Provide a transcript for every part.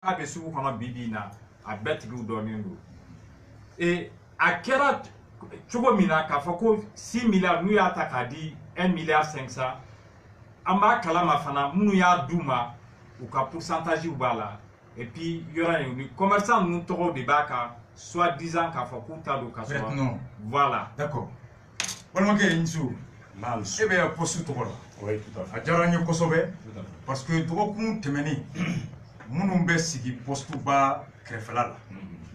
a bɛ sugu kɔnɔ bi bi in na a bɛɛ tigiw dɔnnen don a kɛra cogo min na k'a fɔ ko 6 milliards n'u y'a ta k'a di 1 milliard 500 an b'a kalama fana minnu y'a d'u ma u ka pourcentage b'a la et puis yɔrɔ in ni commerçant ninnu tɔgɔw de b'a kan soi-disant k'a fɔ k'u ta don ka sɔrɔ voilà d'accord balimakɛ Nsu e bɛ poste tɔgɔ la oui tout à fait a diyara n ye kosɛbɛ parce que dɔgɔkun tɛmɛnen minnu bɛ sigi poste ba kɛrɛfɛla la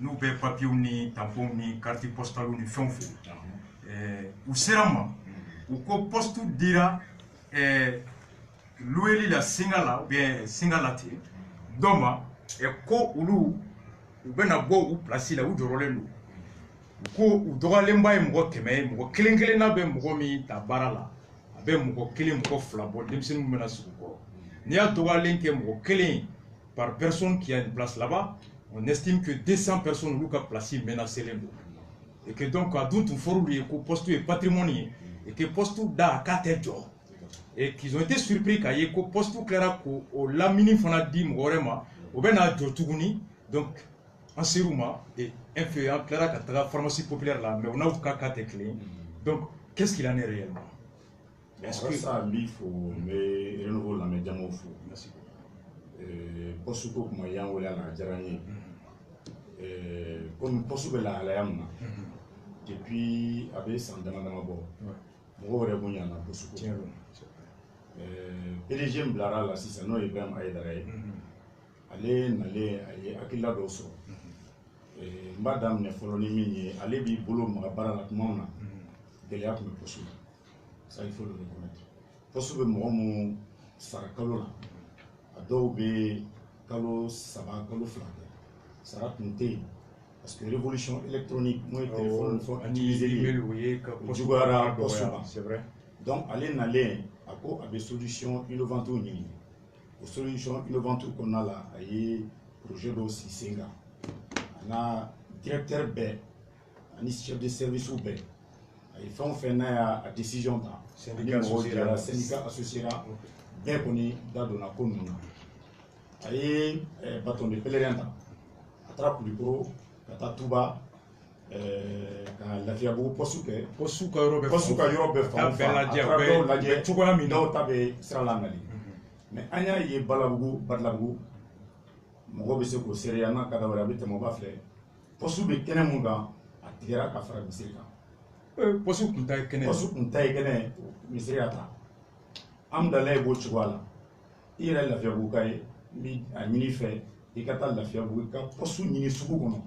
n'u bɛ papiers ni tampons ni carte postale ni fɛnw feere u sera n ma u ko poste dira loueli la Singa la ou bien Singa la ten dɔ ma ko olu u bɛna bɔ u place la u jɔrɔlen don u ko u dɔgɔyalenba ye mɔgɔ 100 ye mɔgɔ kelen kelenna bɛ mɔgɔ min ta baara la a bɛ mɔgɔ kelen mɔgɔ fila bɔ denmisɛnninw bɛna sigi u kɔrɔ n'i y'a dɔgɔyalen kɛ mɔgɔ kelen par personne qui a une place là-bas on estime que 200 personnes olu ka place menacelen don et que donc a dun tun fɔr'olu ye ko poste ye patrimoine ye et que poste da k'a tɛ jɔ et qu'ils ont été surpris k'a ye ko poste kɛra ko o lamini fana di mɔgɔ wɛrɛ ma o bɛ n'a jɔ tuguni donc an ser'u ma et un peu an tilara ka taga pharmacie populaire la mais o n'aw ka cas tɛ kelen donc qu'est-ce qu'il en est réellement? est-ce que ça n b'i fo n bɛ renouveau lamɛnjamaw fo poste ko kuma y'an wele a la a diyara n ye komi poste bɛ lahalaya min na depuis a bɛ san dama dama bɔ mɔgɔw yɛrɛ bonyana poste ko PDG min bilara la sisan n'o ye Ibrahim Aïdara ye ale nalen a ye hakilila dɔw sɔrɔ n b'a daminɛ fɔlɔ ni min ye ale b'i bolo maga baara la tuma min na gɛlɛya tun bɛ poste la ça il faut le reconnaître poste bɛ mɔgɔ mun sara kalo la a dɔw bɛ kalo 3 kalo 2 kɛ sara tun tɛ yen parce que révolution électronique n'o ye téléphone ni fɛnw utilisé o juguyara poste la donc ale nalen a ko a bɛ solution innovante ɲini o solution innovante kɔnɔna la a ye projet dɔw sigi sen kan a n'a directeur bɛɛ ani chef de service bɛɛ a ye fɛn o fɛn n'a y'a décision ta ni mɔgɔw jɛra syndicat associé la bɛɛ kɔni da donna ko ninnu na a ye bâton de pèlerin ta a taara Kulikoro ka taa Tuba ka Lafiyabugu poste kɛ poste ka yɔrɔ bɛɛ fan a taara dɔw lajɛ cogoya min dɔw ta bɛ sira la nali mais an y'a ye Balabugu Badalabugu mɔgɔ bɛ se k'o seereya n'a ka d'a wɛrɛ a bɛ tɛmɛ o b'a filɛ poste bɛ kɛnɛ mun kan a tigɛra ka fara misiri kan poste kun ta ye kɛnɛ poste kun ta ye kɛnɛ misiri y'a ta an dalen ye b'o cogoya la i yɛrɛ Lafiyabugu ka ye n bɛ a ɲini i fɛ i ka taa Lafiyabugu i ka poste ɲini sugu kɔnɔ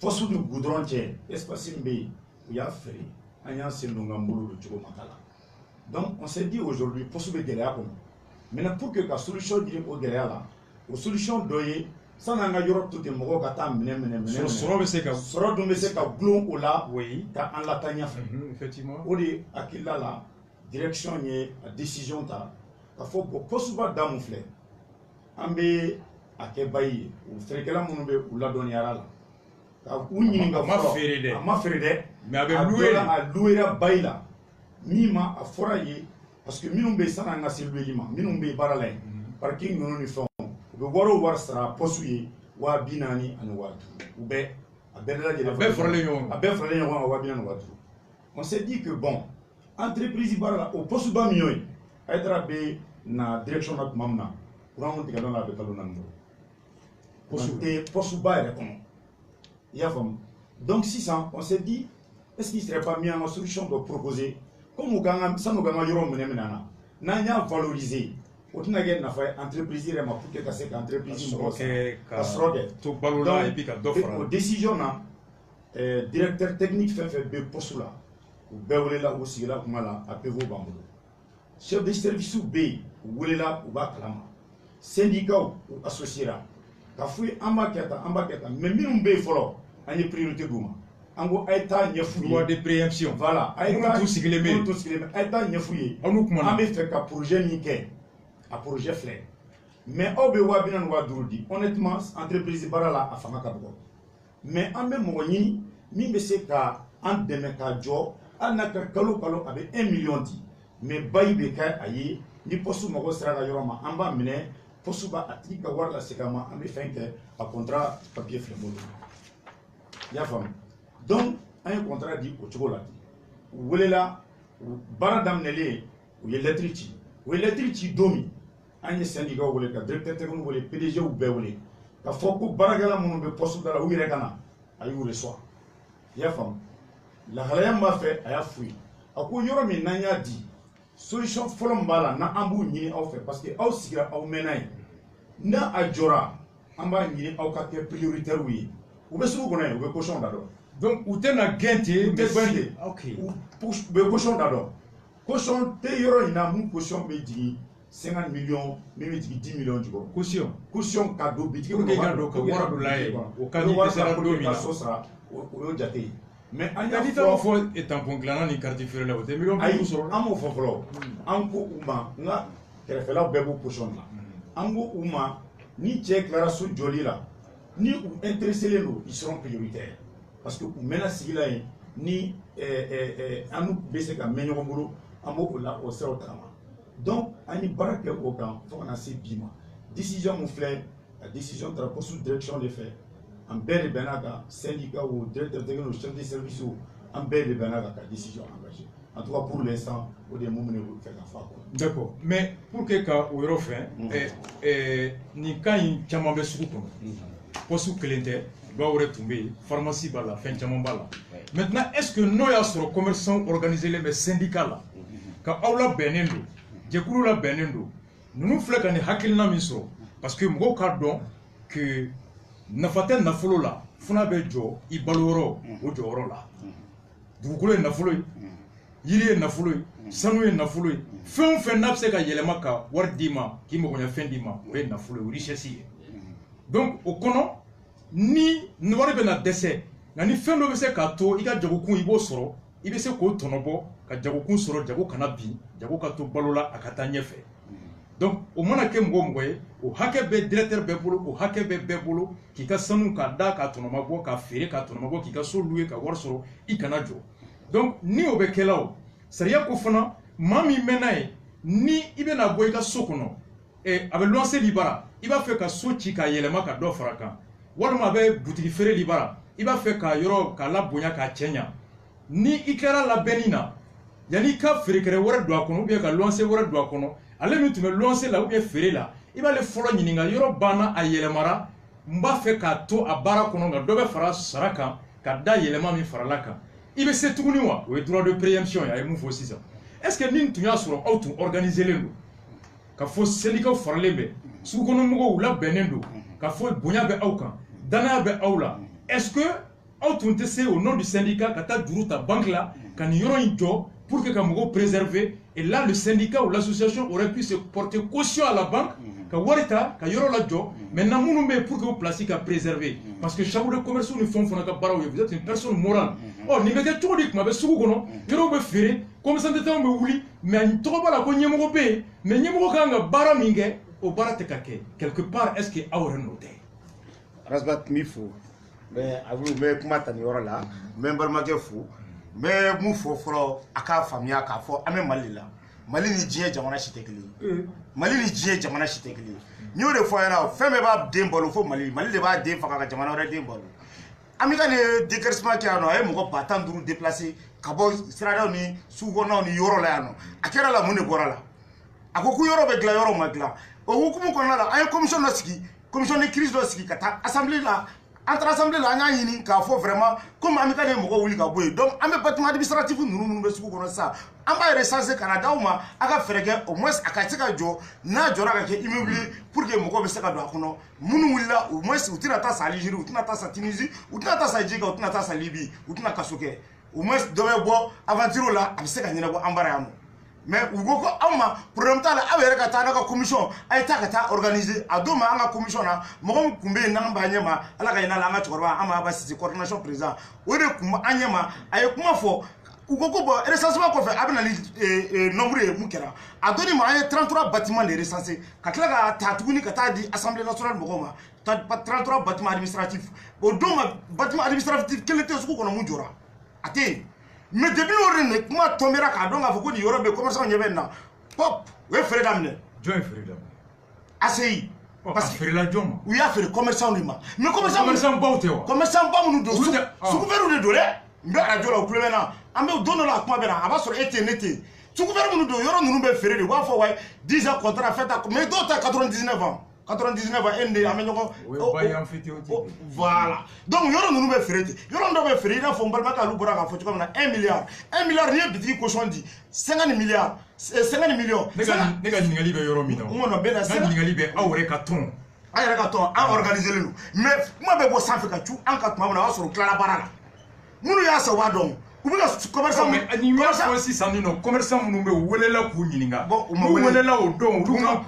poste ni goudron cɛ espace min bɛ yen u y'a feere an y'an sen don k'an bolo don cogo ma k'a la donc on s'est dit aujourd'hui poste bɛ gɛlɛya kɔnɔ maintenant pour que ka solution di o gɛlɛya la o solution dɔ ye sanni an ka yɔrɔ to ten mɔgɔw ka taa minɛ sɔrɔ bɛ se ka sɔrɔ dun bɛ se ka gulon o la oui ka an lataa ɲɛfɛ effectivement o de hakilila la direction ye a décision ta ka fɔ bon poste ba da mun filɛ an bɛ a kɛ bayi ye o feerekɛla minnu bɛ u ladɔnniyara la ka u ɲininka fɔlɔ a ma feere dɛ mais a bɛ louera bayi la min ma a fɔra ye parce que minnu bɛ yen sanni an ka se loueli ma minnu bɛ yen baara la yen parking ninnu ni fɛnw u bɛ wariw wari sara poste ye 40,000 ani 50,000 u bɛɛ a bɛɛ lajɛlen a bɛɛ faralen ɲɔgɔn kan a bɛɛ faralen ɲɔgɔn kan 40,000 ani 50,000 on s'est dit que bon entreprise baara la o poste ba min y'o ye Aïdara bɛ na direction na tuma min na courant tigɛ dɔn na a bɛ kalo 4 bɔ poste ba yɛrɛ kɔnɔ i y'a faamu donc sisan on s'est dit est-ce qu'il serait pas mieux an ka solution dɔ proposer comme u kan ka sanu kan ka yɔrɔ minɛ na n'an y'a valoriser o tɛna kɛ nafa ye entreprise yɛrɛ ma pour que ka se ka entreprise mɔgɔ ka sɔrɔ kɛ to balo la et puis ka dɔ fara o décision na directeur technique fɛn fɛn bɛ poste la u bɛɛ welela u sigila kuma la a PV b'an bolo chef de service bɛ yen u welela u b'a kalama syndicat u associera ka fɔ ye an b'a kɛ tan mais minnu bɛ yen fɔlɔ an ye priorité d'u ma an ko a ye taa ɲɛf'u ye droit de préemption voilà a ye taa sigilen bɛ a ye taa ɲɛf'u ye aw n'u kumana an bɛ fɛ ka projet min kɛ a projet filɛ mais aw bɛ 40,000 ni 50,000 di honnêtement entreprise baara la a fanga ka dɔgɔ mais an bɛ mɔgɔ ɲini min bɛ se ka an dɛmɛ ka jɔ hali n'a ka kalo a bɛ 1 million di mais bayi bɛ kɛ a ye ni poste mɔgɔ sera ka yɔrɔ ma an b'a minɛ poste ba a tigi ka wari la segin a ma an bɛ fɛn kɛ a contrat papier filɛ n bolo i y'a faamu donc an ye contrat di o cogo la u welela baara daminɛlen u ye lettre ci u ye lettre ci don min an ye syndicat wele ka directeur technique wele PDG bɛɛ wele ka fɔ ko baarakɛla minnu bɛ poste da la u yɛrɛ ka na a y'u reçoit i y'a faamu lahalaya min b'a fɛ a y'a f'u ye a ko yɔrɔ min n'an y'a di solution fɔlɔ min b'a la n'an b'u ɲini aw fɛ parce que aw sigira aw mɛnna yen n'a a jɔra an b'a ɲini aw ka kɛ prioritaire ye u bɛ sugu kɔnɔ yen u bɛ caution da dɔn donc u tɛna gɛn ten u tɛ gɛn ten ok u bɛ caution da dɔn caution tɛ yɔrɔ in na mun caution bɛ jigin 50 millions min bɛ jigin 10 millions jukɔrɔ caution ka don bitigi kɔnɔ pour que i ka don ka wari don la ye o ka di dɛsɛra don min na so sara o y'o jate ye mais an y'a n'i taara fɔ tampon dilanna ni carte feerela o tɛ miliyɔn 5 sɔrɔ an m'o fɔ fɔlɔ an ko u ma n ka kɛrɛfɛlaw bɛɛ b'o caution la an ko u ma ni cɛ tilara so jɔli la ni u intéressé don ils seront prioritaires parce que u mɛnna sigi la yen ni an n'u bɛ se ka mɛn ɲɔgɔn bolo an b'o la o siraw tagama donc an ye baara kɛ o kan fo ka na se bi ma décision mun filɛ la décision taara poste direction de fɛ an bɛɛ de bɛnna kan syndicat o directeur technique o chef de service o an bɛɛ de bɛnna kan ka décision engagée en tout cas pour l'instant o de ye mun minɛ fɛ ka fɔ a kɔnɔ. d'accord mais pour que ka o yɔrɔ fɛn nin kan in caman bɛ sugu kɔnɔ poste kelen tɛ dɔw wɛrɛ tun bɛ yen pharmacie b'a la fɛn caman b'a la maintenant est ce que n'o y'a sɔrɔ commerçant organisé len bɛ syndicat la ka aw labɛnnen don jɛkulu labɛnnen don ninnu filɛ ka nin hakilina min sɔrɔ parce que mɔgɔw k'a dɔn que nafa tɛ nafolo la fo n'a bɛ jɔ i balo yɔrɔ o jɔyɔrɔ la dugukolo ye nafolo ye yiri ye nafolo ye sanu ye nafolo ye fɛn o fɛn n'a bɛ se ka yɛlɛma ka wari d'i ma k'i magoɲɛ fɛn d'i ma o ye nafolo ye o richesse ye donc o kɔnɔ ni wari bɛ na dɛsɛ nka ni fɛn dɔ bɛ se k'a to i ka jagokun i b'o sɔrɔ i bɛ se k'o tɔnɔbɔ ka jagokun sɔrɔ jago kana bin jago ka to balo la a ka taa ɲɛfɛ donc o mana kɛ mɔgɔ mɔgɔ ye o hakɛ bɛ directeur bɛɛ bolo o hakɛ bɛ bɛɛ bolo k'i ka sanu k'a da k'a tɔnɔmabɔ k'a feere k'a tɔnɔmabɔ k'i ka so louer ka wari sɔrɔ i kana jɔ donc ni o bɛ kɛla o sariya ko fana maa min mɛnna ye ni i bɛna bɔ i ka so kɔnɔ a bɛ luwanse li bara i b'a fɛ ka so ci k'a yɛlɛma ka dɔ fara kan walima a bɛ butigi feere li bara i b'a fɛ k'a yɔrɔ k'a labonya k'a cɛ ɲa ni i kɛra labɛnni na yanni i ka feerekɛrɛ wɛrɛ don a kɔnɔ ou bien ka luwanse wɛrɛ don a kɔnɔ ale min tun bɛ luwanse la ou bien feere la i b'ale fɔlɔ ɲininka yɔrɔ banna a yɛlɛmara n b'a fɛ k'a to a baara kɔnɔ nka dɔ bɛ fara sara kan ka da yɛlɛma min farala kan i bɛ se tuguni wa o ye droit de préemption ye a ye mun fɔ sisan est ce que nin tun y'a sɔrɔ aw tun organisé len don ka fɔ syndicat faralen bɛ sugukɔnɔmɔgɔw labɛnnen don ka fɔ bonya bɛ aw kan danaya bɛ aw la est ce que aw tun tɛ se au nom du syndicat ka taa juru ta banque la ka nin yɔrɔ in jɔ pour que ka mɔgɔw préserver et là le syndicat ou l'association aurait pu se porter caution à la banque ka wari ta ka yɔrɔ lajɔ maintenant minnu bɛ yen pour que o place ka préserver parce que chambre de commerce ni fɛnw fana ka baaraw ye vous êtes une personne morale nin bɛ kɛ cogo di tuma bɛ sugu kɔnɔ yɔrɔw bɛ feere commerçant tɛw bɛ wuli mais tɔgɔ b'a la ko ɲɛmɔgɔ bɛ yen mais ɲɛmɔgɔ kan ka baara min kɛ o baara tɛ ka kɛ quelque part est ce que aw yɛrɛ n'o tɛ. Rasba tun b'i fo mais a bɛ n bɛ kuma ta nin yɔrɔ la n bɛ n balimakɛ fo n bɛ mun fɔ fɔlɔ a k'a faamuya k'a fɔ an bɛ Mali de la Mali ni diɲɛ jamana si tɛ kelen ye Mali ni diɲɛ jamana si tɛ kelen ye n y'o de fɔ a ɲɛna fɛn bɛɛ b'a den balo fo Mali de b'a den faga ka jamana wɛrɛ den balo an bɛ ka nin décaissement kɛ yan nɔ a ye mɔgɔ 15,000 déplacé ka bɔ siradaw ni sugukɔnɔnaw ni yɔrɔ la yan nɔ a kɛra la mun de bɔra la a ko yɔrɔ bɛ dilan yɔrɔ ma dilan o hukumu kɔnɔna la an ye commission dɔ sigi commission de crise dɔ sigi ka taa assemblée la an taara assemblée la an y'a ɲini k'a fɔ vraiment comme an bɛ ka nin mɔgɔ wuli ka bɔ yen donc an bɛ bâtiment administratif ninnu bɛ sugu kɔnɔ sisan an b'a recenser ka na d'aw ma a ka fɛɛrɛ kɛ au moins a ka se ka jɔ n'a jɔra ka kɛ immobilier pour que mɔgɔw bɛ se ka don a kɔnɔ minnu wulila au moins u tɛna taa sa Algérie u tɛna taa sa Tunisie u tɛna taa sa Djika u tɛna taa sa Libye u tɛna kaso kɛ au moins dɔ bɛ bɔ aventure la a bɛ se ka ɲɛnabɔ an bara yan nɔ mais u ko ko anw ma problème t'a la aw yɛrɛ ka taa n'a ka commission a ye taa ka taa organiser a don ma an ka commission na mɔgɔ min tun bɛ yen n'an b'a ɲɛma ala ka hinɛ la an ka cɛkɔrɔba an b'a Sise coordination président o de tun bɛ an ɲɛma a ye kuma fɔ u ko ko bon recensement kɔfɛ a bɛ na ni nombre ye mun kɛra a donni ma an ye 33 bâtiments de recenser ka tila ka ta tuguni ka taa di assemblée nationale mɔgɔw ma 33 bâtiments administratifs o don ma bâtiment administratif kelen tɛ sugu kɔnɔ mun jɔra a tɛ yen mais depuis l'ordre ne kuma tombera k'a dɔn k'a fɔ ko nin yɔrɔ bɛ commerçant ɲɛ bɛ nin na pop o ye feere daminɛ jɔn ye feere daminɛ ACI parce que la jom u y'a feere commerçant de ma mais commerçant baw tɛ wa commerçant ba minnu don Olu tɛ sugu fɛrɛw de don dɛ n bɛ radio la o kulo bɛ na an bɛ don dɔ la a kuma bɛ na a b'a sɔrɔ e tɛ ne tɛ sugu fɛrɛ minnu don yɔrɔ ninnu bɛ feere de u b'a fɔ wa 10 ans contrat fait ta mais dɔw ta 99 ans 99 ans e ni an bɛ ɲɔgɔn voilà donc yɔrɔ ninnu bɛ feere ten yɔrɔ dɔw bɛ feere i n'a fɔ n balimakɛ olu bɔra k'a fɔ cogo min na 1 milliard 1 milliard n'i ye bitigi caution di 50 milliards 50 millions ne ka ɲininkali bɛ yɔrɔ min na n kɔnɔ bɛ na n ka ɲininkali bɛ aw yɛrɛ ka tɔn an yɛrɛ ka tɔn an organisé len don mais kuma bɛ bɔ sanfɛ ka cu an ka tuma min na o y'a sɔrɔ tilala baara la minnu y'a sɔrɔ u b'a dɔn u bɛ ka commerçant ni y'a fɔ sisan nin nɔ commerçant minnu bɛ u welela k'u ɲininka bon u ma welela o don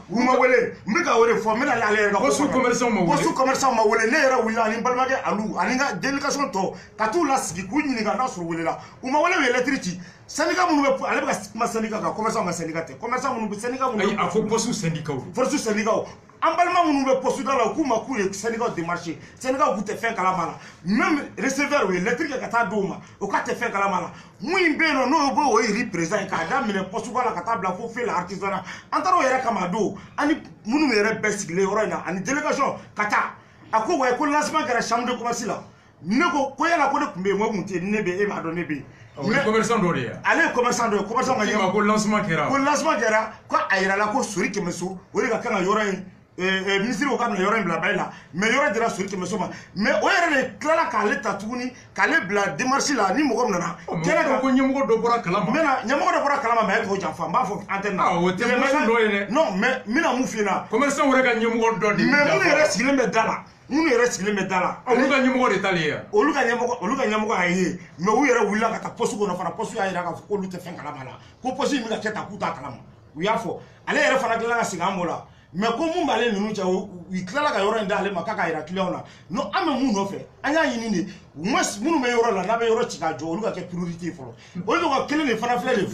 u ma wele n bɛ ka o de fɔ n bɛna ale yɛrɛ ka poste commerçant ma wele poste commerçant ma wele ne yɛrɛ wulila ani n balimakɛ alu ani n ka délégation tɔ ka t'u lasigi k'u ɲininka n'a sɔrɔ u welela u ma wele u ye lettre ci syndicat minnu bɛ ale bɛ ka kuma syndicat kan commerçant ma syndicat tɛ commerçant minnu bɛ syndicat minnu a ko poste syndicat force syndicat an balima minnu bɛ poste da la k'u ma k'u ye syndicat démarché syndicat k'u tɛ fɛn kalama la même receveur u ye lettre kɛ ka taa d'o ma o k'a tɛ fɛn kalama la mun bɛ yen nɔ n'o bɛ o ye président ye k'a daminɛ poste la ka taa bila fo fɛ la artisanat an taara o yɛrɛ kama a don ani minnu yɛrɛ bɛɛ sigilen yɔrɔ in na ani délégation ka taa a ko wa ko lancement kɛra chambre de commerce la ne ko yala ko ne tun bɛ yen n ko kun tɛ yen ne bɛ yen e m'a dɔn ne bɛ yen. mais commerçant dɔ de ye ale ye commerçant dɔ ye commerçant ka ɲɛma ko lancement kɛra ko a yirala ko Sori Kɛmɛso o de ka kan ka yɔrɔ in ministre ko k'a bɛna yɔrɔ in bila bayi la mais yɔrɔ dira Sori Kɛmɛso ma mais o yɛrɛ de tilala k'ale ta tuguni k'ale bila démarche la ni mɔgɔ min nana kɛnɛ kan ko ɲɛmɔgɔ dɔ bɔra kalama ɲɛmɔgɔ dɔ bɔra kalama mais e t'o janfa n b'a fɔ antenne na o tɛ commerçant dɔ ye dɛ non mais n bɛna mun f'i ɲɛna commerçant wɛrɛ ka ɲɛmɔgɔ dɔ de mais minnu yɛrɛ sigilen bɛ da la minnu yɛrɛ sigilen bɛ da la olu ka ɲɛmɔgɔ de t'ale ye olu ka ɲɛmɔgɔ y'a ye mais u yɛrɛ wulila ka taa poste kɔnɔ fana poste y'a yira k'a fɔ k'olu tɛ fɛn kalama la ko poste in bɛ ka kɛ tan k'u t'a kalama u y'a fɔ ale yɛrɛ fana tilala ka segin an la mais ko mun b'ale ninnu cɛ u tilala ka yɔrɔ in d'ale ma k'a ka yira client na non an bɛ mun nɔfɛ an y'a ɲini de minnu bɛ yɔrɔ la n'a bɛ yɔrɔ ci ka jɔ olu ka kɛ priorité fɔlɔ olu de ka kelen de fana filɛ de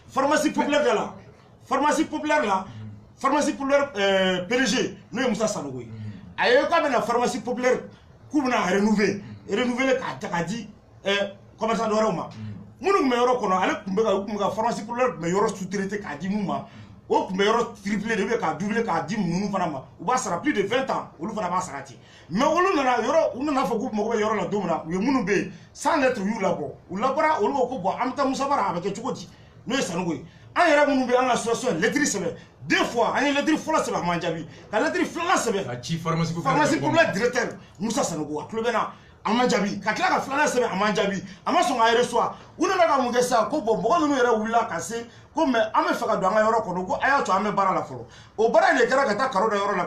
pharmacie populaire de la pharmacie populaire PDG n'o ye Musa Sanogo ye a ye k'a bɛna pharmacie populaire k'u bɛna renouveler k'a di commerçant dɔ wɛrɛw ma minnu tun bɛ yɔrɔ kɔnɔ ale tun bɛ ka pharmacie populaire tun bɛ yɔrɔ sous-traité k'a di mun ma o tun bɛ yɔrɔ triplé de k'a doubler k'a di ninnu fana ma u b'a sara plus de 20 ans olu fana b'a sara ten mais olu nana yɔrɔ u nana fɔ k'u mago bɛ yɔrɔ la don min na u ye minnu bɛ yen sans lettre u y'u labɔ u labɔra olu ko ko bon an bɛ taa Musa Bara a bɛ kɛ cogo di n'o ye Sanogo ye an yɛrɛ minnu bɛ an ka association lettre sɛbɛn 2 fois an ye lettre fɔlɔ sɛbɛn a ma jaabi ka lettre filanan sɛbɛn ka ci pharmacie populaire directeur Musa Sanogo a tulo bɛ na a ma jaabi ka tila ka filanan sɛbɛn a ma jaabi a ma sɔn ka reçoit u nana ka mun kɛ sisan ko bon mɔgɔ ninnu yɛrɛ wulila ka se ko mais an bɛ fɛ ka don an ka yɔrɔ kɔnɔ ko a y'a to an bɛ baara la fɔlɔ o baara in de kɛra ka taa karo da yɔrɔ la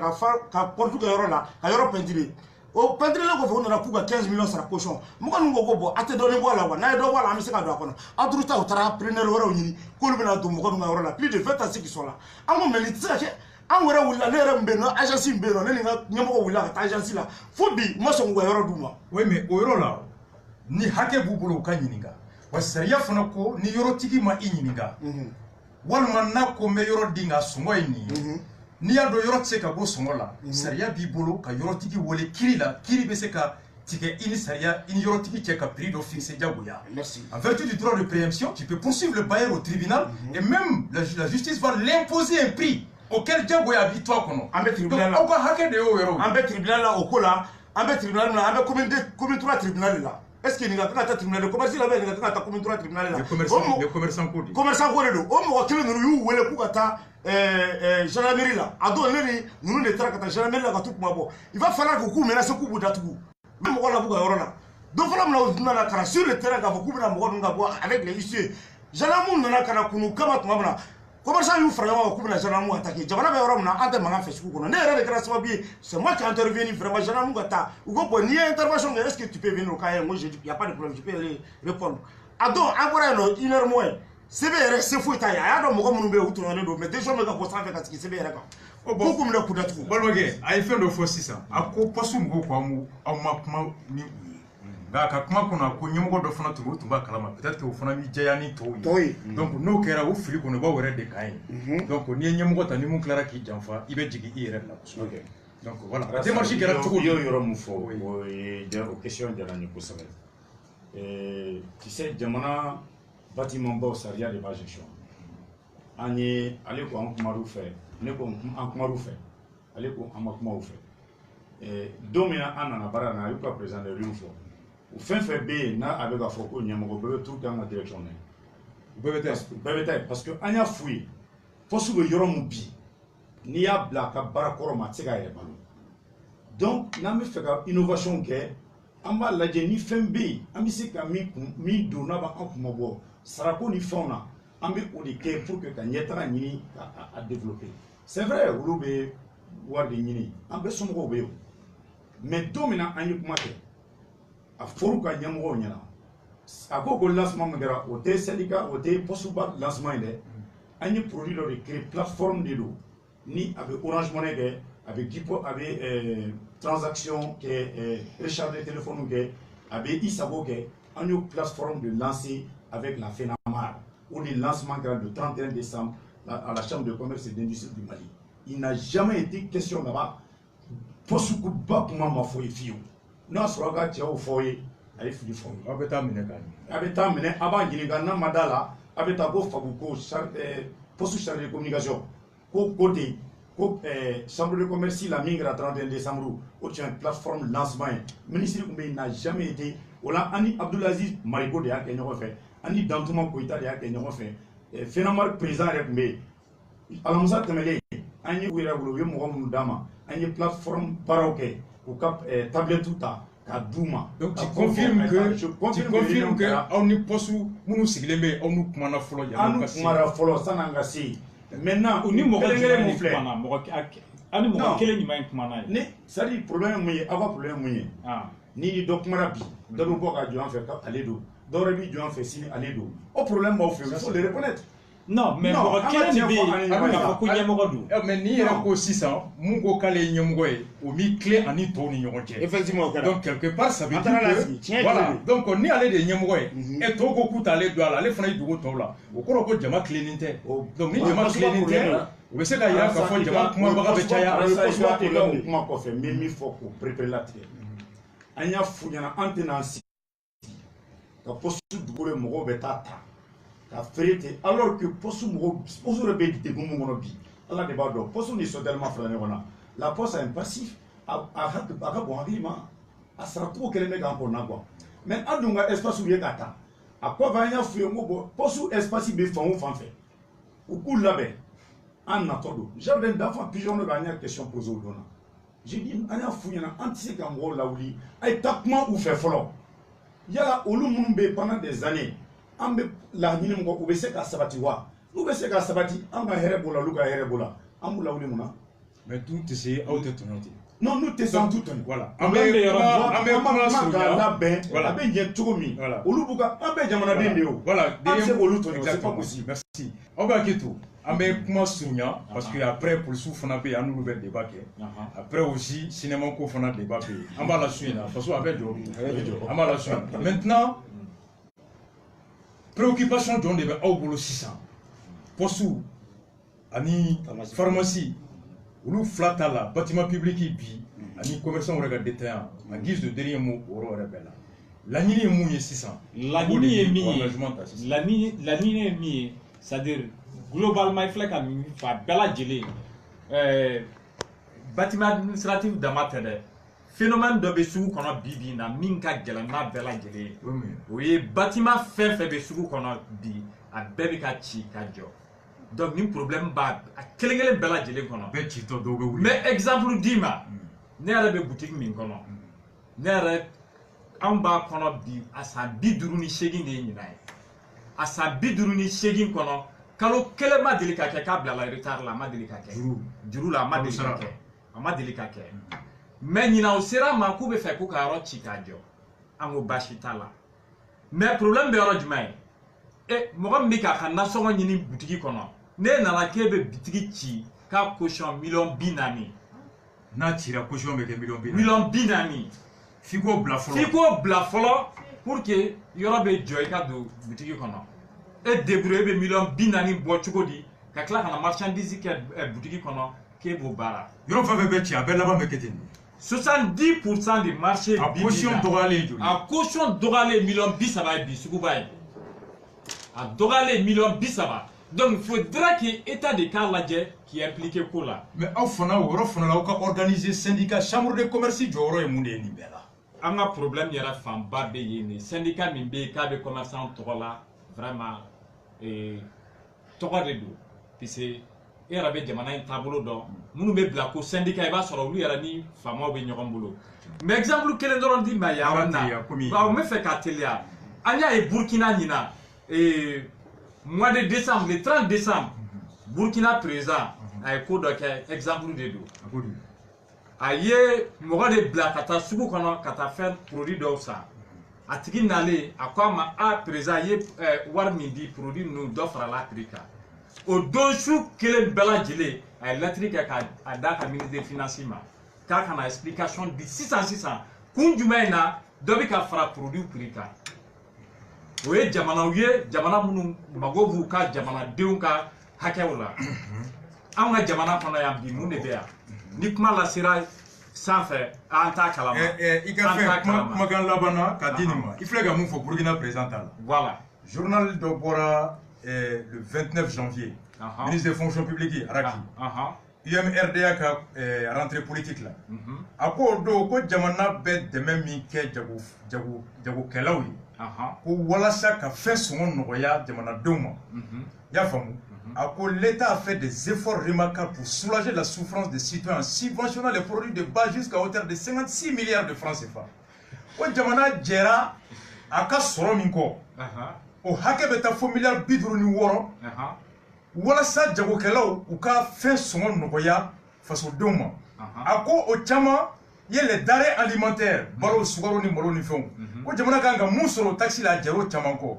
ka porte kɛ yɔrɔ la ka yɔrɔ peinturer o peinturelen kɔfɛ u nana k'u ka 15 millions sara caution mɔgɔ ninnu ko bon a tɛ dɔɔnin bɔ a la wa n'a ye dɔ bɔ a la an bɛ se ka don a kɔnɔ an turu ta u taara preneur wɛrɛw ɲini k'olu bɛna don mɔgɔ ninnu ka yɔrɔ la plus de 20 ans qui sont là an ko mais nin tɛ se ka kɛ an yɛrɛ wulila ne yɛrɛ min bɛ yen nɔ agence min bɛ yen nɔ ne ni n ka ɲɛmɔgɔ wulila ka taa agence la fo bi u ma sɔn k'u ka yɔrɔ d'u ma. oui mais o yɔrɔ la ni hakɛ b'u bolo u ka ɲininka wa sariya fana ko ni yɔrɔtigi ma i ɲininka walima n'a ko n bɛ yɔrɔ di nka sɔngɔ ye nin ye n'i y'a dɔn yɔrɔ tɛ se ka bɔ sɔngɔ la sariya b'i bolo ka yɔrɔtigi wele kiiri la kiiri bɛ se ka tigɛ i ni sariya i ni yɔrɔtigi cɛ ka prix dɔ fixé diyagoya en vertu du droit de préemption tu peux poursuivre le bailleur au tribunal et même la justice va l'imposer un prix auquel diyagoya a b'i to a kɔnɔ an bɛ tribunal la aw ka hakɛ de y'o yɔrɔ an bɛ tribunal la o ko la an bɛ tribunal la an bɛ commune 3 tribunal la est-ce que nin ka kan ka taa tribunal de commerce la bɛ nin ka kan ka taa commune 3 tribunal la commerçant ko de don o mɔgɔ kelen ninnu y'u wele k'u ka taa gendarmerie la a don ne ni ninnu de taara ka taa gendarmerie la ka t'u kuma bɔ il va falloir que k'u menacer k'u b'u datugu u bɛ mɔgɔ labɔ u ka yɔrɔ la don fɔlɔ min na u nana ka na sur le terrain k'a fɔ k'u bɛna mɔgɔ ninnu ka bɔ avec les huissiers gendarmes nana ka na kunu kama tuma min na commerçant y'u fara ɲɔgɔn kan k'u bɛna gendarme attaquer jamana bɛ yɔrɔ min na an tɛ mankan fɛ sugu kɔnɔ ne yɛrɛ de kɛra sababu ye c'est moi qui ai intervenu vraiment gendarme ka taa u ko bon n'i ye intervention kɛ est-ce que tu peux venir au cas moi je dis il y a pas de problème je peux répondre a don an bɔra yen nɔ 1 heure moins sɛbɛn yɛrɛ se foyi t'a ye a y'a dɔn mɔgɔ minnu bɛ yen u tɔɲɔnnen don mais décision bɛ ka bɔ sanfɛ ka sigi sɛbɛn yɛrɛ kan k'u kun minɛ k'u datugu. balimakɛ a ye fɛn dɔ fɔ sisan a ko poste mɔgɔw ko aw ma kuma ni u ye nka a ka kuma kɔnɔ a ko ɲɛmɔgɔ dɔ fana tun b'a kalama peut-être que o fana bɛ jɛya ni tɔw ye donc n'o kɛra o fili kɔnɔ o b'aw yɛrɛ de kan ye donc n'i ye ɲɛmɔgɔ ta ni mun tilara k'i janfa i bɛ jigin i yɛrɛ la kosɛbɛ donc voilà démarche kɛra cogo di. i y'o yɔrɔ min fɔ o ye o question diyara n ye kosɛbɛ tu sais jamana bâtiment baw sariya de b'a gestion an ye ale ko an kumar'u fɛ ne ko an kumar'u fɛ ale ko an ma kuma o fɛ don min na an nana baara na a y'u ka président de réunion fɔ o fɛn fɛn bɛ yen n'a a bɛ ka fɔ ko ɲɛmɔgɔ bɛɛ bɛ turu kɛ an ka direction na bɛɛ bɛ taa yen parce que an y'a f'u ye poste bɛ yɔrɔ min bi n'i y'a bila a ka baara kɔrɔ ma a tɛ se k'a yɛrɛ balo donc n'an bɛ fɛ ka innovation kɛ an b'a lajɛ ni fɛn bɛ yen an bɛ se ka min don n'a b'an kun bɔ sarako ni fɛnw na an bɛ o de kɛ pour que ka ɲɛtaga ɲini k'a développer c'est vrai olu bɛ wari de ɲini an bɛɛ somɔgɔw bɛ yen mais don min na an ye kuma kɛ a fɔr'u ka ɲɛmɔgɔw ɲɛna a ko lancement min kɛra o tɛ syndicat o tɛ poste ba lancement ye dɛ an ye produit dɔ de créer plateforme de don ni a bɛ Orange Money kɛ a bɛ Gipo a bɛ transaction kɛ recharge de téléphone kɛ a bɛ Isago kɛ an y'o plateforme de lancer avec la FENAMAR au lancement le 31 décembre à la Chambre de commerce et d'industrie du Mali. Il n'a jamais été question là-bas pour ce que bas pour moi faut y fier. Non, sur la gâte au foyer, allez filer foyer. Abeta mineka. Abeta mine, avant il y a un madala, abeta go fabuko, poste chargé de communication, côté, Chambre de commerce la migra 31 décembre, au tient plateforme lancement. Le ministre n'a jamais été. Voilà, Ani Abdulaziz Marigo de Haken refait. Ani Dantouma Koïta de Haken refait. Fénamar président Rekme. Alamoussa Temele. Ani Ouira Goulouye Mouram Dama. Ani plateforme Baroque. Ou cap tablette tout à. Kadouma. Donc tu confirmes que on n'y poste nous sigleme on nous kumana folo ya. On nous kumana folo sanangasi. Maintenant, on n'y mourra jamais mon frère. Ani mɔgɔ kelen ɲuman ye kuma n'a ye. Ni c'est à dire problème mun ye aw ka problème mun ye. Ni dɔ kumana bi dɔ bɛ bɔ ka jɔ an fɛ k'ale don dɔ wɛrɛ bɛ jɔ an fɛ sini ale don o problème b'aw fɛ il faut le reconnaître. Non mais mɔgɔ kelen de bɛ yen k'a fɔ ko ɲɛmɔgɔ don. Mais n'i yɛrɛ ko sisan mun ko k'ale ye ɲɛmɔgɔ ye o b'i tilen ani tɔw ni ɲɔgɔn cɛ. Effectivement o kɛra. Donc quelque part ça veut dire que voilà donc ni ale de ye ɲɛmɔgɔ ye et tɔw ko k'u t'ale don a la ale fana ye dogo tɔw la o kɔrɔ ko jama tilennen tɛ. Donc ni jama tilennen tɛ. U bɛ se ka yira k'a fɔ jama kumabaga bɛ caya. Kuma kɔfɛ n bɛ min fɔ k'o perepere latigɛ an y'a f'u ɲɛna an tɛna an sigi ka poste dugukolo mɔgɔw bɛ taa ta ka feere ten alors que poste yɛrɛ bɛ degun mun kɔnɔ bi ala de b'a dɔn poste ni soudainement fara ɲɔgɔn na la poste a un passif a ka bon hakili ma a saracogo kelen bɛ k'an kɔnɔna quoi mais an dun ka espace ye k'a ta a kɔfɛ an y'a f'u ye n ko bon poste espace bɛ fan o fan fɛ u k'u labɛn. En attendant, jardin d'enfants pigeon ne gagne question posée au don. J'ai dit, on a fouillé, on ne sait qu'en là où il y a tapement ou fait follow. Il y a au Lumumbe pendant des années, on a la minimum ou baissé à Sabatiwa. Nous baissé à Sabati, on a Herebola, Luka Herebola, on a la Mouna. Mais tout c'est out de tonalité. Non, nous te sens tout. Voilà. On a merci. On va tout. On va commencer parce que après pour le souffle on a payé un nouvel débat. Après aussi cinéma qu'on a débat. On va la suivre parce qu'on avait on va la suivre. Maintenant préoccupation de débat au boulot 600. Poste ani pharmacie ou flata là bâtiment public bi ani commerçant regarde détaillant en guise de dernier mot au rebelle. La ligne est mouillée 600. La ligne est mouillée. La ligne est mouillée. C'est-à-dire globalement il faut que fa bela jeli bâtiment administratif d'amateur phénomène de besugu kono bibi na minka gelana bela jeli oui bâtiment fait be sugu kono bi a bebe ka ci ka jo donc ni problème ba a kelengele bela jeli kono be ci to do be wuri mais exemple dima ne ara be boutique min kono ne ara amba kono bi asa biduru ni shegin de nyinai asa biduru ni shegin kono kalo kele ma deli ka kɛ k'a bila la retard la ma deli ka kɛ juru la ma deli ka kɛ a ma deli ka kɛ mais ɲina o sera ma k'u bɛ fɛ ko ka yɔrɔ ci k'a jɔ an ko baasi t'a la mais problème bɛ yɔrɔ jumɛn ye mɔgɔ min bɛ k'a ka nasɔngɔ ɲini butigi kɔnɔ ne nana k'e bɛ bitigi ci k'a caution $40,000 n'a cira caution bɛ kɛ $40,000 $40,000 f'i k'o bila fɔlɔ f'i k'o bila fɔlɔ pour que yɔrɔ bɛ jɔ i ka don butigi kɔnɔ et débrouiller be $40,000 bɔ cogo di ka tila kana marchandise kɛ boutique kɔnɔ k'e b'o baara yɔrɔ fɛn fɛn bɛ ci a bɛɛ laban bɛ kɛ ten 70% du marché a caution dɔgɔyalen joli a caution dɔgɔyalen $30,000 ye bi suguba ye a dɔgɔyalen $30,000 Donc il faudra qu'il y ait état de cas lajɛ qui est impliqué ko la. Mais aw fana o yɔrɔ fana la aw ka organiser syndicat chambre de commerce jɔyɔrɔ ye mun de ye nin bɛɛ la. An ka problème yɛrɛ fanba bɛ yen de syndicat min bɛ yen k'a bɛ commerçant tɔgɔ la vraiment tɔgɔ de don puisque e yɛrɛ bɛ jamana in taabolo dɔn minnu bɛ bila ko syndicat i b'a sɔrɔ olu yɛrɛ ni faamaw bɛ ɲɔgɔn bolo. Mais exemple kelen dɔrɔn di ma yan yɔrɔ in na n bɛ fɛ k'a teliya an y'a ye Burkina ɲinan mois de décembre le 30 décembre Burkina président a ye ko dɔ kɛ exemple de don. A ye mɔgɔ de bila ka taa sugu kɔnɔ ka taa fɛn produit dɔw san a tigi nalen a ko a ma a président ye wari min di produit ninnu dɔ farala prix kan o don su kelen bɛɛ lajɛlen a ye lettre kɛ k'a d'a ka ministre des finances ma k'a kana explication di sisan kun jumɛn in na dɔ bɛ ka fara produit prix kan o ye jamanaw ye jamana minnu mago b'u ka jamanadenw ka hakɛw la anw ka jamana kɔnɔ yan bi mun de bɛ yan. Ni kuma la sera sanfɛ an t'a kalama. I ka fɛn kumakan laban na k'a di nin ma i filɛ ka mun fɔ Burkina président ta la. Voilà. Journal dɔ bɔra le 29 janvier. Ministre des fonctions publiques Araki. UMRDA ka rentrée politique la. A ko o don ko jamana bɛ dɛmɛ min kɛ jagokɛlaw ye. Ko walasa ka fɛn sɔngɔ nɔgɔya jamanadenw ma. I y'a faamu. L'État a fait des efforts remarquables pour soulager la souffrance des citoyens en subventionnant les produits de base jusqu'à hauteur de 56 milliards de francs CFA. Ko jamana jɛra a ka sɔrɔ min kɔ o hakɛ bɛ taa fo miliyari 56 walasa jagokɛlaw u ka fɛn sɔngɔ nɔgɔya fasodenw ma. A ko o caman ye les denrées alimentaires balo sukaro ni malo ni fɛnw ko jamana kan ka mun sɔrɔ taxe la a jɛra o caman kɔ.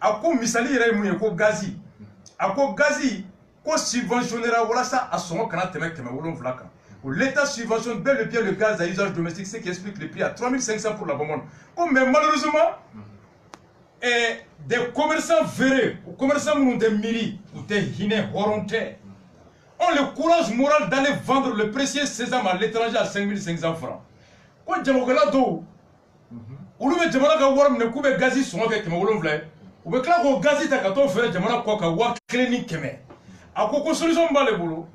A ko misali yɛrɛ ye mun ye ko gazi. A ko gazi ko subventionnera walasa a sɔngɔ kana tɛmɛ 700 kan. L'État subventionne bel et bien le gaz à usage domestique, ce qui explique le prix à 3500 pour la bonbonne. Mais malheureusement, des commerçants véreux, des commerçants de mairie ou des hinés horontés, ont le courage moral d'aller vendre le précieux sésame à l'étranger à 5500 francs. Quand jamokela do, olu be jamana ka wara mine kube gazi sɔngɔ kɛ 700 u bɛ tila k'o gazi ta ka t'o feere jamana kɔ ka 1,100. A ko solution b'ale bolo.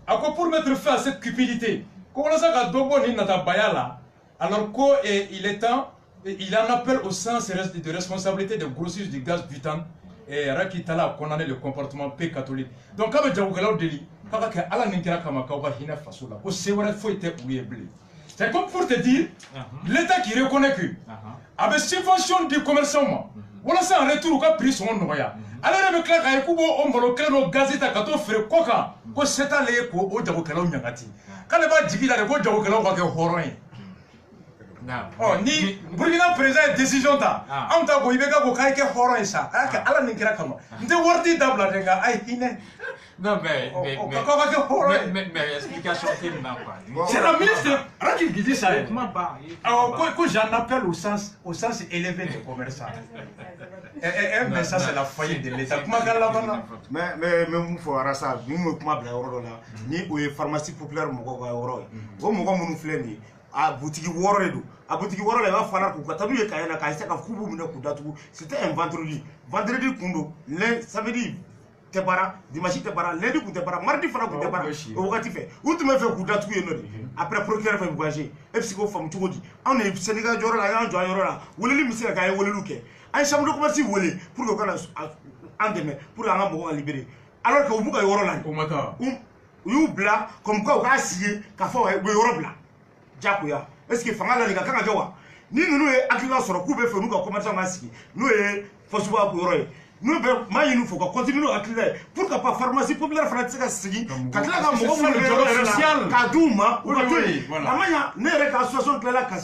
A ko pour mettre fin à cette cupidité, ko walasa ka dɔ bɔ nin natabaya la, alors ko il est temps, il en appelle au sens de responsabilité des grossistes du gaz butane. Et Raki Tala a condamné le comportement peu catholique. Donc, quand on dit c'est comme pour te dire, l'État qui reconnaît que, avec subvention du commerçant, voilà ça en retour, on a pris son nom. Alors, avec la Kaikubo, on va le créer nos gazeta, quand on fait quoi, qu'on s'est allé au Djabokalo Nyangati. Quand le bas dit, il a le Djabokalo va faire horror. Oh, ni Burkina président décision ta. On t'a dit que vous avez fait horror ça. Alors, ni kira kama. Nde wardi dabla denga ay hine. Non mais explication que n'a c'est la ministre Raki qui dit ça. Alors quoi j'en appelle au sens élevé des commerçants. Mais ça c'est la faillite de l'État. Mais mon frère ça, nous comment bla euro là. Ni o pharmacie populaire mo ko euro. O mo ko munu fleni. A boutique woro do. A boutique woro la va falloir ko tanu ye kayana ka se ka kubu mu ne ku datu. C'était un vendredi. Vendredi kundo. Samedi Tebara, dimanche Tebara, lundi ku Tebara, mardi fana ku Tebara. O wakati fait. Où tu me fais ku datu ye no di. Après procureur fait voyager. E psycho fam tu godi. On est Sénégal joro la yan jo yoro la. Woleli mi se ka ye wolelu ke. Ay chambre de commerce wolé pour que kana en demain pour nga mo ko libérer. Alors que vous ka yoro la. Au matin. You bla comme quoi on a signé ka fo we yoro bla. Jakuya est-ce que fanga la ni ka kanga jowa ni nous e akila soro ku be fe nous ka commerçant masiki nous e fosuba ku yoro nous be mayi nous faut ka continuer akila pour que pas pharmacie populaire française ka sigi ka kila ka mo ko le social ka duma ou voilà amanya ne re ka association clela ka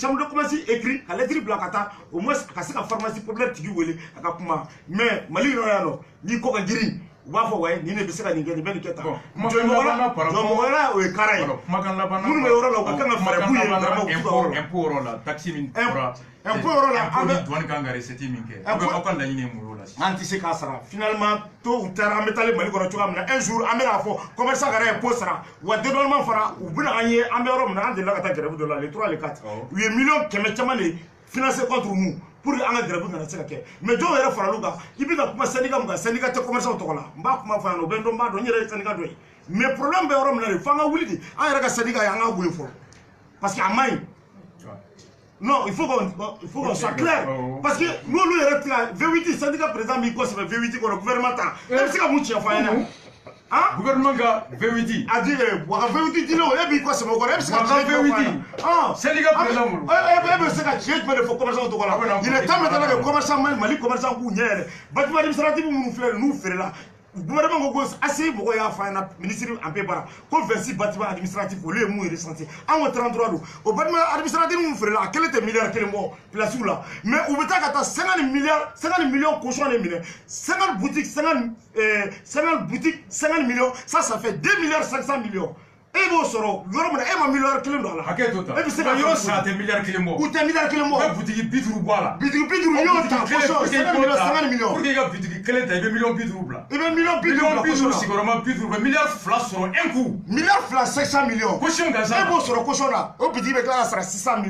chambre de commerce écrit ka lettre blakata au moins ka se ka pharmacie populaire tigi wele ka kuma mais mali no ya no ni ko ka jiri wa fo way ni ne be se ka ni ngeni ben keta jomola o karay makan labana mun me yoro la ka fara buye vraiment import la taxi min import la ambe douane kanga recette min ke o kan la ni mo la anti se ka sara finalement to utara metale mali ko choka mna un jour amela fo commerçant gara impôt sara wa dédolement fara u buna anye ambe yoro mna ande la ka ta grève de la les 3 les 4 8 millions keme chama les financer contre nous pour an ka grève kana se ka kɛ mais jɔn yɛrɛ faral'u kan i bɛ ka kuma syndicat mun kan syndicat tɛ commerçant tɔgɔ la n b'a kuma fɔ yan nɔ o bɛ n dɔn n b'a dɔn n yɛrɛ ye syndicat dɔ ye mais problème bɛ yɔrɔ min na de f'an ka wuli de an yɛrɛ ka syndicat ye an ka wuli fɔlɔ parce que a man ɲi non il faut qu'on soit clair parce que n'olu yɛrɛ tɛ ka V8 syndicat président min ko sɛbɛn V8 kɔnɔ gouvernement ta e bɛ se ka mun tiɲɛ fɔ an ɲɛna hein gouvernement ka V8 a dit wa ka V8 di o e b'i ko sɛbɛn o kɔnɔ e bɛ se ka tiɲɛ V8 syndicat président bolo e bɛ se ka tiɲɛ jumɛn de fɔ commerçant tɔgɔ la il est temps maintenant que commerçant Mali commerçant k'u ɲɛ yɛrɛ bâtiment administratif minnu filɛ n'u feerela gouvernement ko ACI mɔgɔw y'a fɔ an ɲɛna ministre en paix bara ko 26 bâtiment administratif olu ye mun recensé an ko 33 don o bâtiment administratif minnu feerela a kelen tɛ miliyari kelen bɔ place la mais u bɛ taa ka taa 50 millions caution de minɛ 50 boutiques 50 millions ça fait 2 milliards 500 millions e b'o sɔrɔ yɔrɔ min na e ma miliyari kelen don a la hakɛ to ta e bɛ se ka yɔrɔ san tɛ miliyari kelen bɔ u tɛ miliyari kelen bɔ u bɛ butigi 50 bɔ a la butigi 50 y'o ta caution 50 millions pour que i ka butigi kelen ta i bɛ miliyɔn 50 bila i bɛ miliyɔn 50 bila caution sigiyɔrɔma 50 u bɛ miliyari 2 sɔrɔ un coup miliyari 2 500 millions caution ka sa e b'o sɔrɔ caution na o butigi bɛ tila ka sara 600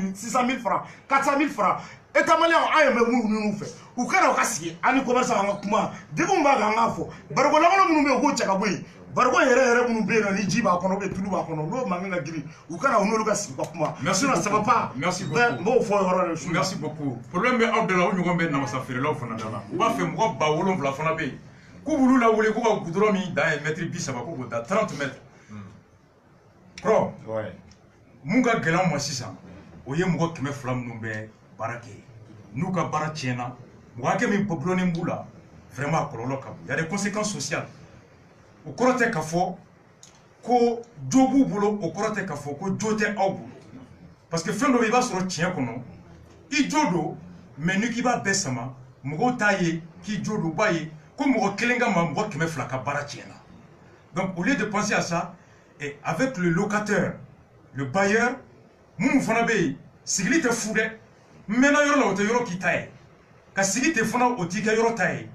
000 francs 400 000 francs État malien an ye mɛ minnu fɛ u kana u ka sigi an ni commerçant an ka kuma degun b'a kan an k'a fɔ bariko lankolon minnu bɛ yen u k'o cɛ ka bɔ yen bariko yɛrɛ minnu bɛ yen nɔ ni ji b'a kɔnɔ tulu b'a kɔnɔ n'o mankan ka girin u kana u n'olu ka sigi ka kuma sinon ça va pas merci beaucoup n b'o fɔ yɔrɔ de merci beaucoup problème bɛ aw de la o ɲɔgɔn bɛ namasa feerelaw fana da la u b'a fɛ mɔgɔ 7000 fana bɛ yen k'u b'olu lawuli k'u ka goudron min dan ye mètre 30 ko k'o da 30 mètres kɔrɔ mun ka gɛlɛn ma sisan o ye mɔgɔ 200 minnu bɛ baara kɛ n'u ka baara tiɲɛna mɔgɔ hakɛ min dulonnin b'u la vraiment a kɔlɔlɔ ka bon il y a des conséquences sociales o kɔrɔ tɛ k'a fɔ ko jo b'u bolo o kɔrɔ tɛ k'a fɔ ko jo tɛ aw bolo parce que fɛn dɔ bɛ i b'a sɔrɔ tiɲɛ kɔnɔ i jo don mais ni k'i b'a bɛɛ sama mɔgɔw t'a ye k'i jo don u b'a ye ko mɔgɔ kelen ka ma mɔgɔ 200 ka baara tiɲɛna donc au lieu de penser à ça et avec le locataire le bailleur minnu fana bɛ yen sigili tɛ fu dɛ n mɛnna yɔrɔ la o tɛ yɔrɔ k'i ta ye ka sigi ten fana o t'i kɛ yɔrɔ ta ye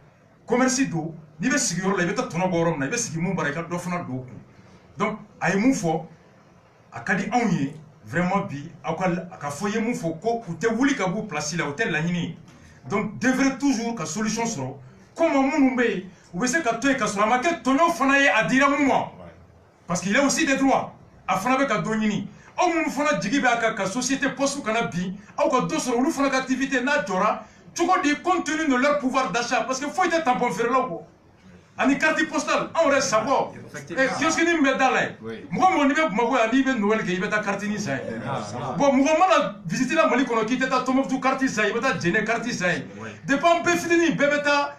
commerce don n'i bɛ sigi yɔrɔ la i bɛ taa tɔnɔ bɔ yɔrɔ min na i bɛ sigi mun bara i ka dɔ fana don o kun donc a ye mun fɔ a ka di anw ye vraiment bi aw ka fɔ ye mun fɔ ko u tɛ wuli ka b'u place la o tɛ laɲini ye donc devrait toujours ka solution sɔrɔ comme minnu bɛ yen u bɛ se ka to yen ka sɔrɔ a ma kɛ tɔɲɔ fana ye a dira mun ma parce qu'il y a aussi des droits a fana bɛ ka dɔ ɲini aw minnu fana jigi bɛ a kan ka société poste kana bin aw ka dɔ sɔrɔ olu fana ka activité n'a jɔra cogo di compte tenu de leur pouvoir d'achat parce que foyi tɛ tampon feerelaw kɔ ani carte postale anw yɛrɛ sakɔ kiosque bɛ da la yen mɔgɔ mɔgɔ n'i bɛ Bamakɔ yan n'i bɛ Noël kɛ i bɛ taa carte ni san ye bon mɔgɔ mana visite la Mali kɔnɔ k'i tɛ taa Tombouctou carte san ye i bɛ taa Djéné carte san ye depuis an bɛɛ fitinin bɛɛ bɛ taa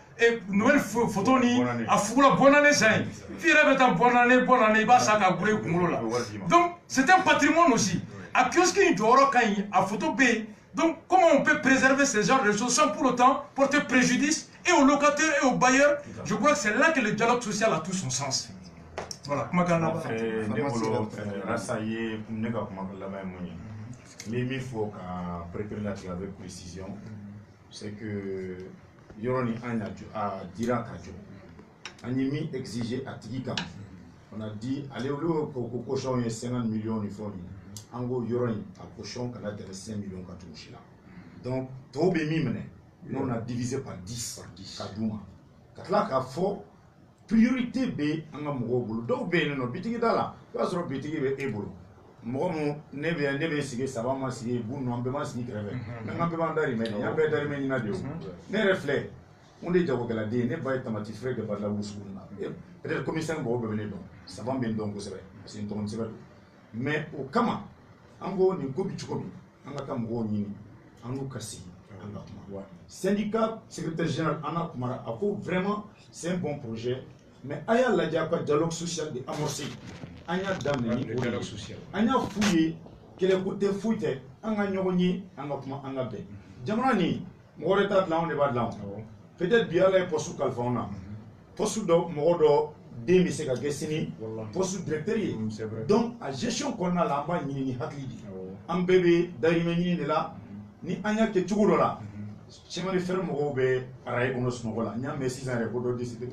Noël photo ni a fugula bonne année san ye f'i yɛrɛ bɛ taa bonne année i b'a san k'a gulon i kunkolo la donc c'est un patrimoine aussi a kiosque in jɔyɔrɔ ka ɲi a photo bɛ yen. Donc, comment on peut préserver ce genre de choses sans pour autant porter préjudice et aux locataires et aux bailleurs? Je crois que c'est là que le dialogue social a tout son sens. Voilà. Mais il faut préparer avec précision. C'est que Yoroni a dira Kajo. Animi exigé à Tigika. On a dit, allez au cochon et 50 millions de fois. Ango Yoroni a cochon qui a 5 millions de touches là. Donc, tout est mis, on a divisé par 10. Kadouma. Katla ka fo priorité B anga mogo bulu. Donc, B no bitigi dala. Tu vas sur bitigi B ebolo. Mogo mo nebe sige sabama sige bu no ambema sige kreve. Nga ambema ndari meni, yambe ndari meni na dio. Ne reflet. On est jago gala de ne ba tamati frais de bala wusuna. Peut-être commissaire bo be don. Sabam ben donc c'est vrai. C'est une tonne c'est vrai. Mais au kama ango ni gobi chukobi anga ka mogo nyini ango kasi anga kuma. Syndicat secrétaire général Anna Kumara a vraiment c'est un bon projet mais aya la dialogue social de amorcer anya damne ni dialogue social anya fouiller quel côté fouiller anga nyogoni anga kuma anga be jamana ni moreta de la on débat là peut-être bien les postes kalfauna poste do modo de mi se ka gesini poste directeur donc a gestion qu'on a là bas ni hakli am bébé darime ni la ni anya ke tuguro la chemin de fer mo be aray ono smogo la nya me 6 ans ko do décider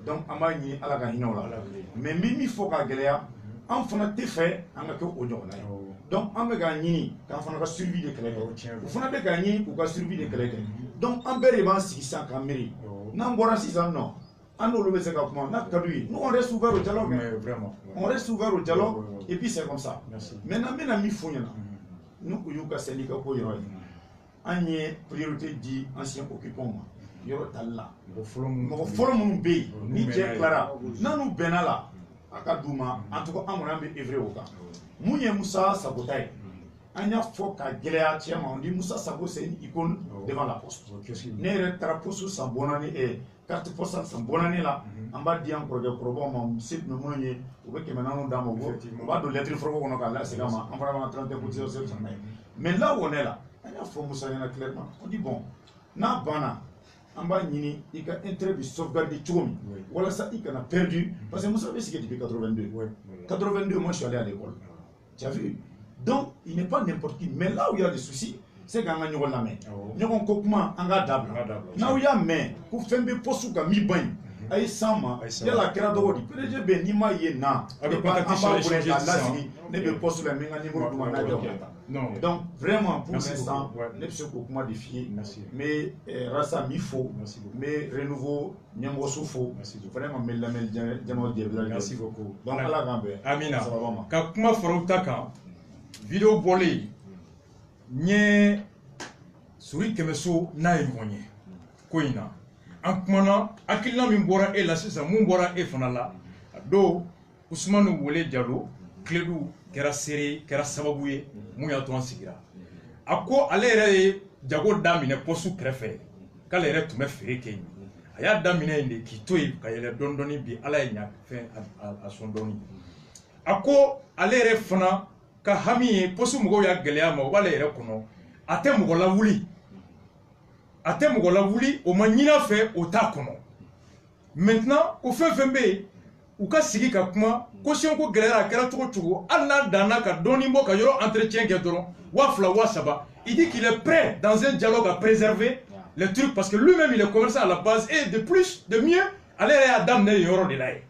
donc amba ni ala ka hinaw la mais mimi faut ka geleya an fana tɛ fɛ an ka kɛ o ɲɔgɔnna ye donc an bɛ k'a ɲini k'an fana ka survie de kɛlɛ kɛ u fana bɛ k'a ɲini k'u ka survie de kɛlɛ kɛ donc an bɛɛ de b'an sigi sisan k'an miiri n'an bɔra sisan nɔ an n'olu bɛ se ka kuma n'a ka d'u ye nous on reste ouvert au dialogue on reste ouvert au dialogue et puis c'est comme ça maintenant n bɛna min f'u ɲɛna n'u y'u ka syndicat ko yɔrɔ ye an ye priorité di anciens occupants ma yɔrɔ tali la mɔgɔ fɔlɔ minnu bɛ yen ni cɛ tilara n'an n'u bɛnna la a ka d'u ma en tout cas an kɔni an bɛ œuvrer o kan mun ye Musa Sago ta ye an y'a fɔ ka gɛlɛya cɛ ma on dit Musa Sago c'est une icône devant la poste ne yɛrɛ taara poste san bɔnani carte postale san bɔnani la an b'a di an kɔrɔkɛ kɔrɔbaw ma se tun bɛ minnu ye u bɛ 400 d'an ma u b'a don lettre foroko kɔnɔ k'a lasegin an ma an fana b'an 31 cotisation san n'a ye mais là où on est là an y'a fɔ Musa ɲɛna clairement on dit bon n'a banna an b'a ɲini i ka intérêt bɛ sauvegarder cogo min walasa i kana perdu parce que Musa bɛ sigi depuis 82 82 moi je suis allé à l'école tu as vu donc il n'est pas n'importe qui mais là où il y a des soucis c'est qu'an ka ɲɔgɔn lamɛn ɲɔgɔn ko kuma an k'a dabila n'aw y'a mɛn ko fɛn bɛ poste kan min ban yen a ye s'an ma yala a kɛra cogo di PDG bɛ n'i ma ye na an b'a bolo k'a lasigi ne bɛ poste la n bɛ n ka numéro d'u ma n'a jɔ ka taa donc vraiment pour l'instant ne bɛ se k'o kuma de f'i ye n bɛ Rassa min fo n bɛ renouveau ɲɛmɔgɔso fo vraiment n bɛ lamɛnni jamaw jɛbila donc ala k'an bɛn amina ka kuma faraw ta kan video bɔlen n ye Suri Kɛmɛso n'a ye ɲɔgɔn ye ko in na an kumana hakilina min bɔra e la sisan mun bɔra e fana la a don Usumani Wele Jalo Kiledu kɛra seere kɛra sababu ye mun y'a to an sigira a ko ale yɛrɛ ye jago daminɛ poste kɛrɛfɛ k'ale yɛrɛ tun bɛ feere kɛ yen a y'a daminɛ yen de k'i to yen ka yɛlɛ dɔɔni dɔɔni bi ala ye ɲa fɛn a sɔn dɔɔni a ko ale yɛrɛ fana ka hami ye poste mɔgɔw y'a gɛlɛya ma o b'ale yɛrɛ kɔnɔ a tɛ mɔgɔ lawuli a tɛ mɔgɔ lawuli o ma ɲin'a fɛ o t'a kɔnɔ maintenant o fɛn fɛn bɛ yen u ka sigi ka kuma caution ko gɛlɛyara a kɛra cogo cogo hali n'a danna ka dɔɔni bɔ ka yɔrɔ entretien kɛ dɔrɔn 2000 3000 il dit qu'il est prêt dans un dialogue à préserver les trucs parce que lui-même il est commerçant à la base et de plus de mieux ale yɛrɛ y'a daminɛ yen yɔrɔ de la ye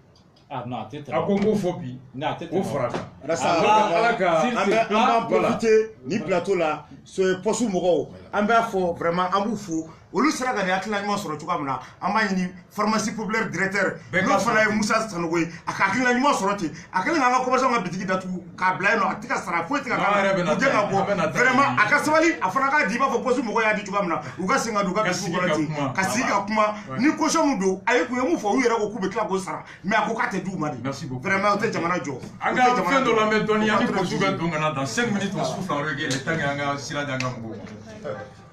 a ko n k'o fɔ bi o fara kan ala ka an b'a profiter ni plateau la poste mɔgɔw an b'a fɔ vraiment an b'u fo olu sera ka nin hakilina ɲuman sɔrɔ cogoya min na an b'a ɲini pharmacie populaire directeur n'o fana ye Musa Sanogo ye a ka hakilina ɲuman sɔrɔ ten a kɛlen k'an ka commerçant ka bitigi datugu k'a bila yen nɔ a tɛ ka sara foyi tɛ ka k'a la u tɛ ka bɔ vraiment a ka sabali a fana k'a di i b'a fɔ poste mɔgɔw y'a di cogoya min na u ka segin ka don u ka dusu kɔnɔ ten ka sigi ka kuma ni caution min don a ye kun ye mun fɔ u yɛrɛ ko k'u bɛ tila k'o sara mais a ko k'a tɛ d'u ma de vraiment o tɛ jamana jɔ an ka fɛn dɔ lamɛn dɔɔni an ni police bɛ don ka na dans 5 minutes on souffle en reggae le temps que an ka sira di an ka mɔgɔw ma